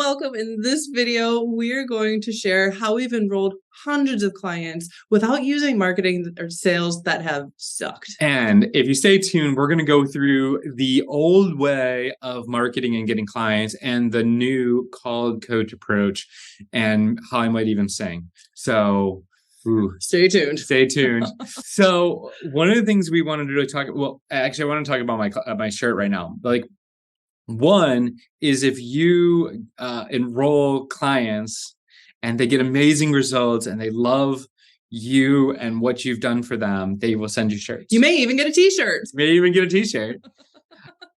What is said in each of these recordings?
welcome. In this video, we're going to share how we've enrolled hundreds of clients without using marketing or sales that have sucked. And if you stay tuned, we're going to go through the old way of marketing and getting clients and the new called coach approach and how I might even sing. So stay tuned. Stay tuned. So one of the things we wanted to talk, well, actually, I want to talk about my shirt right now. Like, one is if you enroll clients and they get amazing results and they love you and what you've done for them, they will send you shirts. You may even get a t-shirt.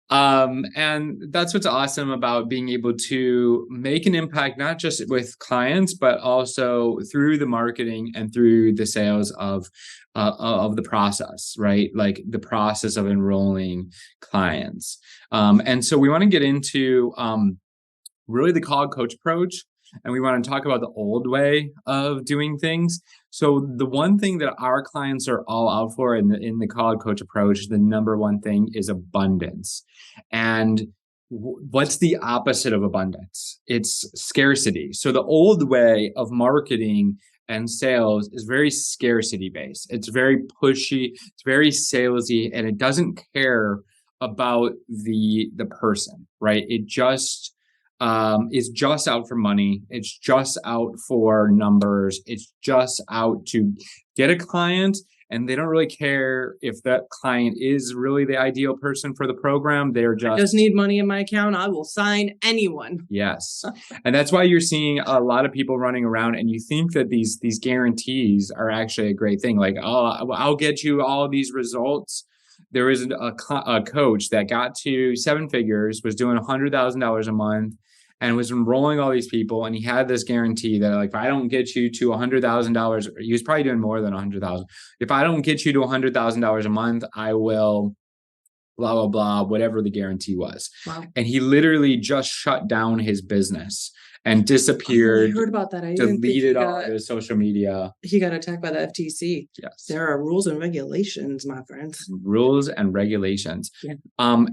And that's what's awesome about being able to make an impact, not just with clients, but also through the marketing and through the sales of the process, right? Like the process of enrolling clients. And so we want to get into really the called coach approach, and we want to talk about the old way of doing things. So the one thing that our clients are all out for in the called coach approach, the number one thing is abundance. And what's the opposite of abundance? It's scarcity. So the old way of marketing and sales is very scarcity based. It's very pushy, it's very salesy, and it doesn't care about the person, right? It just is just out for money. It's just out for numbers. It's just out to get a client, and they don't really care if that client is really the ideal person for the program. I just need money in my account. I will sign anyone. Yes. And that's why you're seeing a lot of people running around, and you think that these guarantees are actually a great thing. Like, oh, I'll get you all these results. There is a coach that got to 7 figures, was doing $100,000 a month, and was enrolling all these people. And he had this guarantee that, like, if I don't get you to $100,000, he was probably doing more than 100,000. If I don't get you to $100,000 a month, I will blah, blah, blah, whatever the guarantee was. Wow. And he literally just shut down his business and disappeared. I heard about that. I deleted all his social media. He got attacked by the FTC. Yes. There are rules and regulations, my friends. Rules and regulations. Yeah.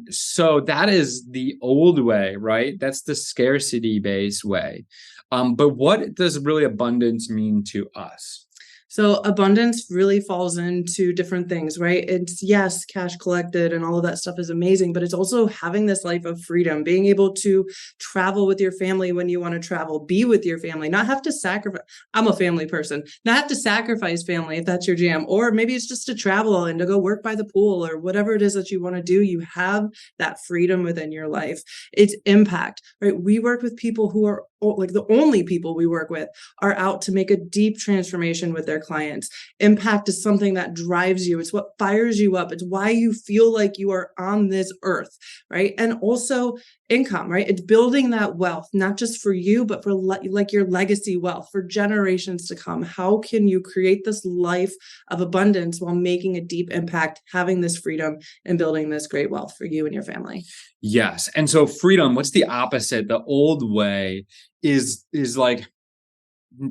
So that is the old way, right? That's the scarcity-based way. But what does really abundance mean to us? So abundance really falls into different things, right? It's, yes, cash collected and all of that stuff is amazing, but it's also having this life of freedom, being able to travel with your family when you want to travel, be with your family, not have to sacrifice. I'm a family person, not have to sacrifice family if that's your jam, or maybe it's just to travel and to go work by the pool or whatever it is that you want to do. You have that freedom within your life. It's impact, right? We work with people who are like the only people we work with are out to make a deep transformation with their clients. Impact is something that drives you. It's what fires you up. It's why you feel like you are on this earth, right? And also income, right? It's building that wealth, not just for you, but for like your legacy wealth for generations to come. How can you create this life of abundance while making a deep impact, having this freedom and building this great wealth for you and your family? Yes. And so freedom, what's the opposite? The old way is like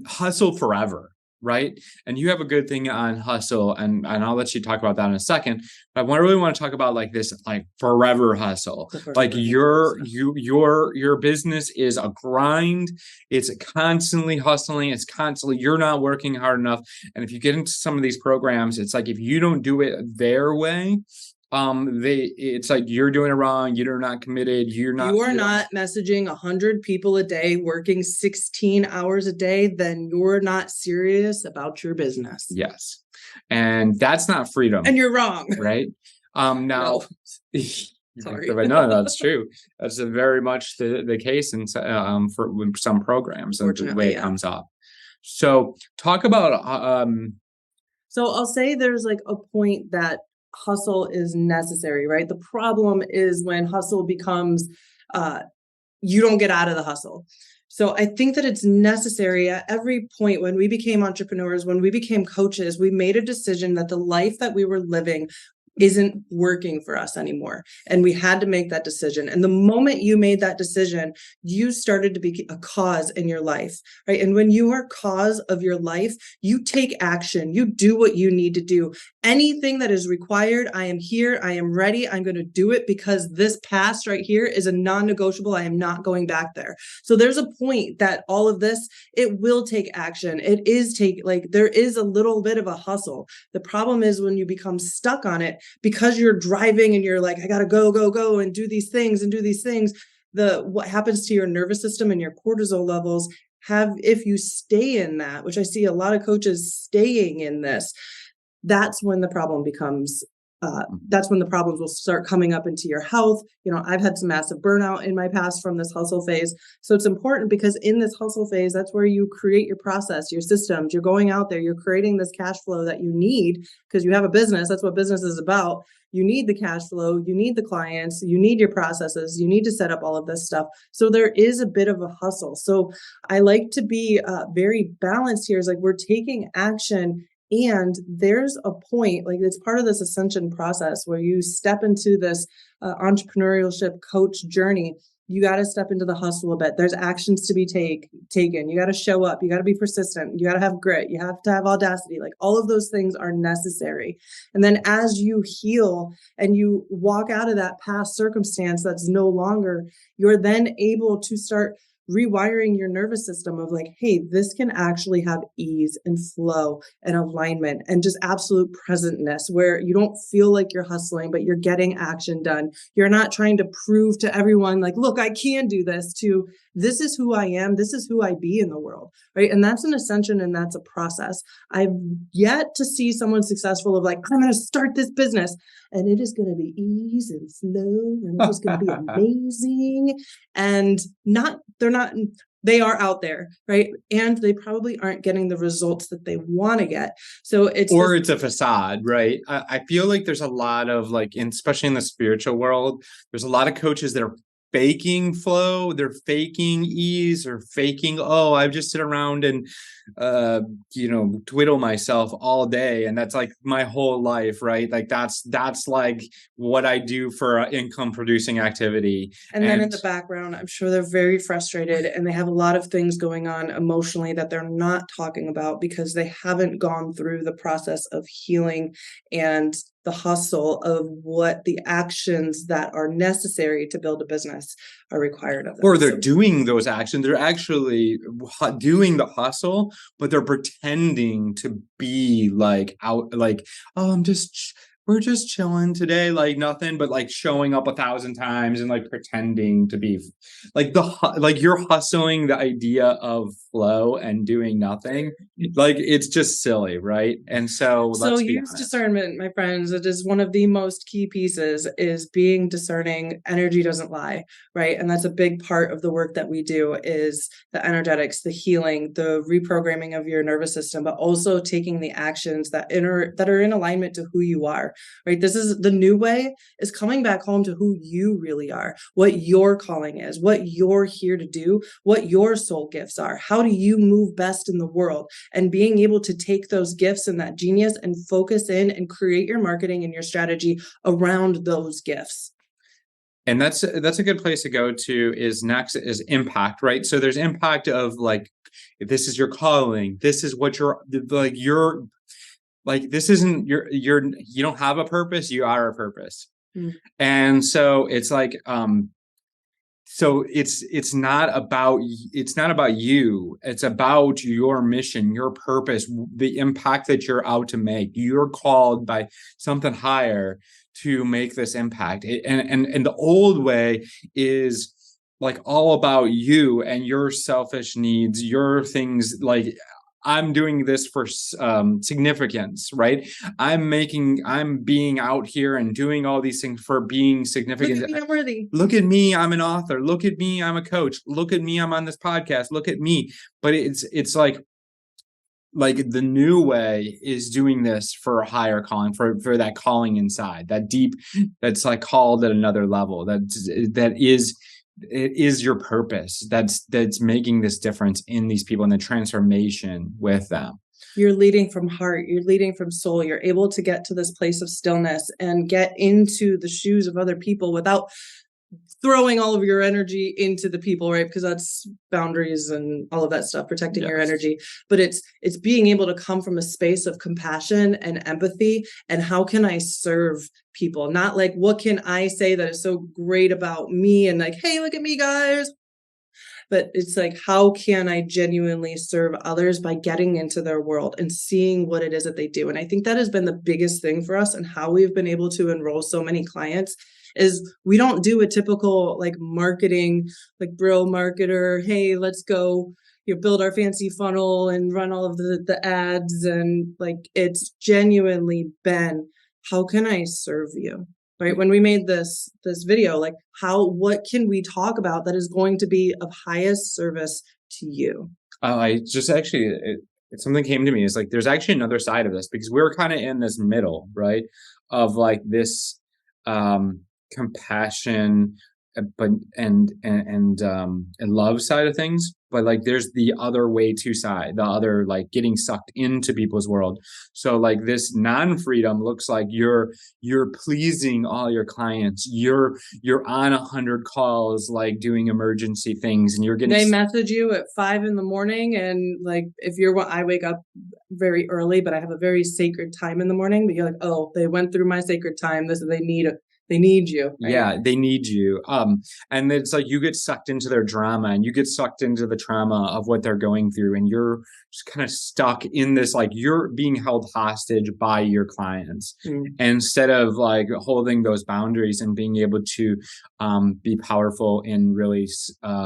hustle forever, right? And you have a good thing on hustle, and I'll let you talk about that in a second. But I really want to talk about like this, like forever hustle. Like your business is a grind. It's constantly hustling. It's constantly, you're not working hard enough. And if you get into some of these programs, it's like if you don't do it their way, it's like you're doing it wrong. You're not committed. You are not messaging 100 people a day, working 16 hours a day, then you're not serious about your business. Yes. And that's not freedom. And you're wrong. Right. Now, no. Sorry. No, that's true. That's very much the case in for some programs and the way it comes up. So talk about so I'll say there's like a point that hustle is necessary, right? The problem is when hustle becomes, you don't get out of the hustle. So I think that it's necessary at every point. When we became entrepreneurs, when we became coaches, we made a decision that the life that we were living isn't working for us anymore. And we had to make that decision. And the moment you made that decision, you started to be a cause in your life, right? And when you are cause of your life, you take action, you do what you need to do. Anything that is required, I am here, I am ready, I'm going to do it because this past right here is a non-negotiable. I am not going back there. So there's a point that all of this, it will take action. There is a little bit of a hustle. The problem is when you become stuck on it, because you're driving and you're like, I gotta go and do these things, what happens to your nervous system and your cortisol levels if you stay in that, which I see a lot of coaches staying in this, that's when the problem becomes that's when the problems will start coming up into your health. I've had some massive burnout in my past from this hustle phase. So it's important because in this hustle phase, that's where you create your process, your systems. You're going out there, you're creating this cash flow that you need because you have a business. That's what business is about. You need the cash flow, you need the clients, you need your processes, you need to set up all of this stuff. So there is a bit of a hustle. So I like to be very balanced here. Is like we're taking action. And there's a point, like it's part of this ascension process where you step into this entrepreneurship coach journey. You got to step into the hustle a bit. There's actions to be taken. You got to show up. You got to be persistent. You got to have grit. You have to have audacity. Like all of those things are necessary. And then as you heal and you walk out of that past circumstance that's no longer, you're then able to start rewiring your nervous system of like, hey, this can actually have ease and flow and alignment and just absolute presentness where you don't feel like you're hustling, but you're getting action done. You're not trying to prove to everyone like, look, I can do this, to this is who I am. This is who I be in the world, right? And that's an ascension and that's a process. I've yet to see someone successful of like, I'm going to start this business and it is going to be ease and flow and it's going to be amazing. And they are out there, right? And they probably aren't getting the results that they want to get. So it's a facade, right? I feel like there's a lot of especially in the spiritual world, there's a lot of coaches that are faking flow, they're faking ease, or faking, I just sit around and twiddle myself all day, and that's like my whole life, right? Like that's like what I do for income producing activity. And then in the background, I'm sure they're very frustrated and they have a lot of things going on emotionally that they're not talking about because they haven't gone through the process of healing and the hustle of what the actions that are necessary to build a business are required of them. Or they're doing those actions. They're actually doing the hustle, but they're pretending to be we're just chilling today, like nothing, but like showing up 1,000 times and like pretending to be you're hustling the idea of flow and doing nothing. Like it's just silly, right? And so use discernment, my friends. It is one of the most key pieces, is being discerning. Energy doesn't lie, right? And that's a big part of the work that we do, is the energetics, the healing, the reprogramming of your nervous system, but also taking the actions that are in alignment to who you are. Right? This is the new way, is coming back home to who you really are, what your calling is, what you're here to do, what your soul gifts are. How do you move best in the world? And being able to take those gifts and that genius and focus in and create your marketing and your strategy around those gifts. And that's a good place to go to. Is next is impact, right? So there's impact of like, this is your calling. This is what this isn't you don't have a purpose, you are a purpose. And so it's like so it's not about you, it's about your mission, your purpose, the impact that you're out to make. You're called by something higher to make this impact. And the old way is like all about you and your selfish needs, your things. Like, I'm doing this for significance, right? I'm being out here and doing all these things for being significant. Look at me, I'm worthy. Look at me, I'm an author. Look at me, I'm a coach. Look at me, I'm on this podcast. Look at me. But it's like the new way is doing this for a higher calling, for that calling inside, that deep, that's like called at another level. It is your purpose that's making this difference in these people and the transformation with them. You're leading from heart, you're leading from soul, you're able to get to this place of stillness and get into the shoes of other people without throwing all of your energy into the people, right? Because that's boundaries and all of that stuff, protecting your energy. But it's being able to come from a space of compassion and empathy. And how can I serve people? Not like, what can I say that is so great about me? And like, hey, look at me, guys. But it's like, how can I genuinely serve others by getting into their world and seeing what it is that they do? And I think that has been the biggest thing for us and how we've been able to enroll so many clients is we don't do a typical like marketing, like bro marketer, hey, let's go, build our fancy funnel and run all of the ads. And like, it's genuinely been, how can I serve you? Right. When we made this video, like what can we talk about that is going to be of highest service to you? I just actually, something came to me. Is like, there's actually another side of this because we're kind of in this middle, right? Of like this, compassion, but and love side of things. But like, there's the other way to side, the other like getting sucked into people's world. So like this non-freedom looks like you're pleasing all your clients. You're on 100 calls, like doing emergency things, and you're getting. They message you at 5 a.m, and like if I wake up very early, but I have a very sacred time in the morning. But you're like, oh, they went through my sacred time. They need you. Right? Yeah, they need you. And it's like you get sucked into their drama and you get sucked into the trauma of what they're going through. And you're just kind of stuck in this, like you're being held hostage by your clients instead of like holding those boundaries and being able to be powerful in really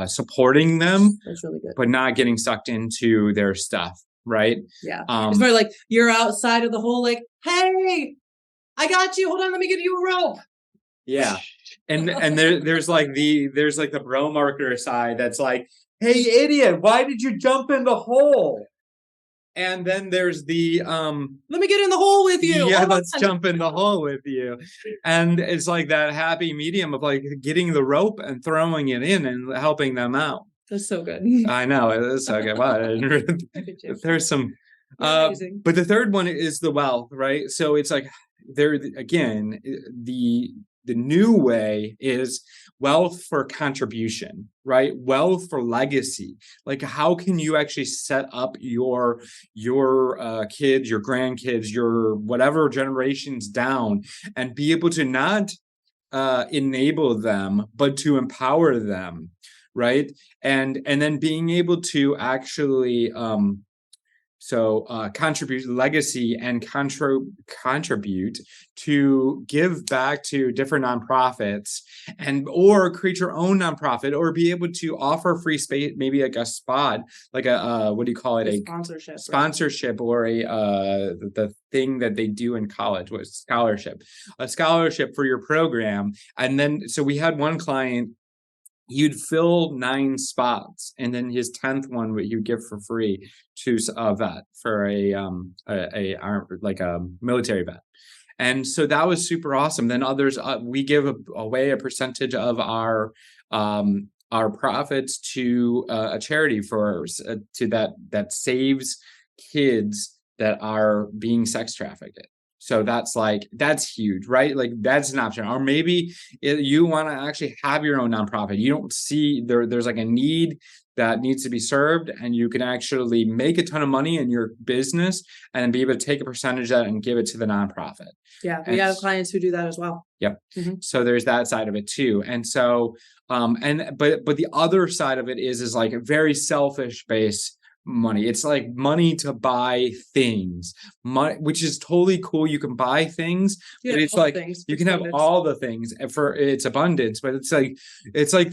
supporting them. That's really good. But not getting sucked into their stuff. Right. Yeah. It's more like you're outside of the whole, like, hey, I got you. Hold on. Let me give you a rope. Yeah. And there's the bro marketer side that's like, hey, idiot, why did you jump in the hole? And then there's the let me get in the hole with you. Yeah, let's jump in the hole with you. And it's like that happy medium of like getting the rope and throwing it in and helping them out. That's so good. I know, it is so good. Wow. There's some but the third one is the wealth, right? So it's like there again, the new way is wealth for contribution, right? Wealth for legacy. Like, how can you actually set up your kids, your grandkids, your whatever generations down, and be able to not enable them, but to empower them, right? And then being able to actually contribute legacy and contribute to give back to different nonprofits or create your own nonprofit or be able to offer free space, maybe like a spot, like a what do you call it? A sponsorship or the thing that they do in college was a scholarship for your program. And then, so we had one client, you'd fill 9 spots, and then his 10th one he would give for free to a vet for a military vet. And so that was super awesome. Then others, we give away a percentage of our profits to a charity that saves kids that are being sex trafficked. So that's huge, right? Like that's an option. Or maybe you want to actually have your own nonprofit. You don't see there's like a need that needs to be served, and you can actually make a ton of money in your business and be able to take a percentage of that and give it to the nonprofit. Yeah, we have clients who do that as well. Yep. Mm-hmm. So there's that side of it too. And so, but the other side of it is like a very selfish based money. It's like money to buy things, which is totally cool. You can buy things, but it's like you can have all the things for its abundance. But it's like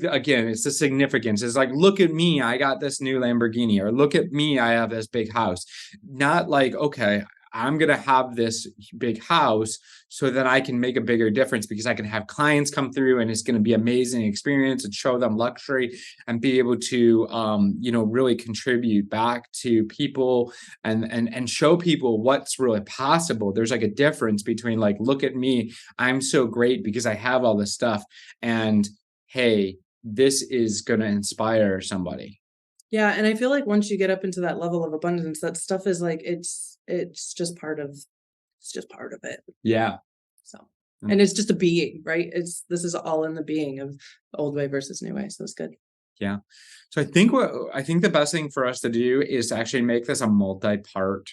again, it's the significance. It's like, look at me, I got this new Lamborghini, or look at me, I have this big house. Not like, okay, I'm going to have this big house so that I can make a bigger difference because I can have clients come through and it's going to be amazing experience and show them luxury and be able to, really contribute back to people and show people what's really possible. There's like a difference between like, look at me, I'm so great because I have all this stuff. And hey, this is going to inspire somebody. Yeah, and I feel like once you get up into that level of abundance, that stuff is like it's just part of it. Yeah. So, Mm. and it's just a being, right? This is all in the being of old way versus new way. So it's good. Yeah. So I think the best thing for us to do is to actually make this a multi-part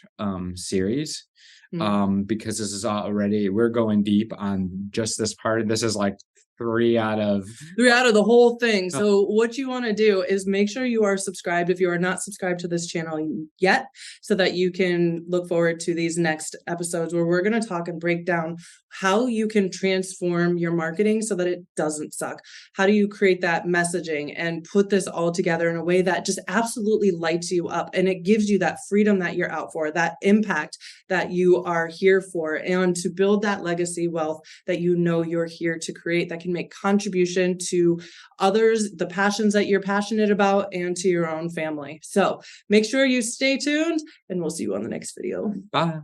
series. Mm. Because this is already, we're going deep on just this part. This is like 3 out of 3 out of the whole thing. So what you wanna do is make sure you are subscribed if you are not subscribed to this channel yet, so that you can look forward to these next episodes where we're gonna talk and break down how you can transform your marketing so that it doesn't suck. How do you create that messaging and put this all together in a way that just absolutely lights you up, and it gives you that freedom that you're out for, that impact that you are here for, and to build that legacy wealth that you know you're here to create, that can make contribution to others, the passions that you're passionate about, and to your own family. So make sure you stay tuned, and we'll see you on the next video. Bye.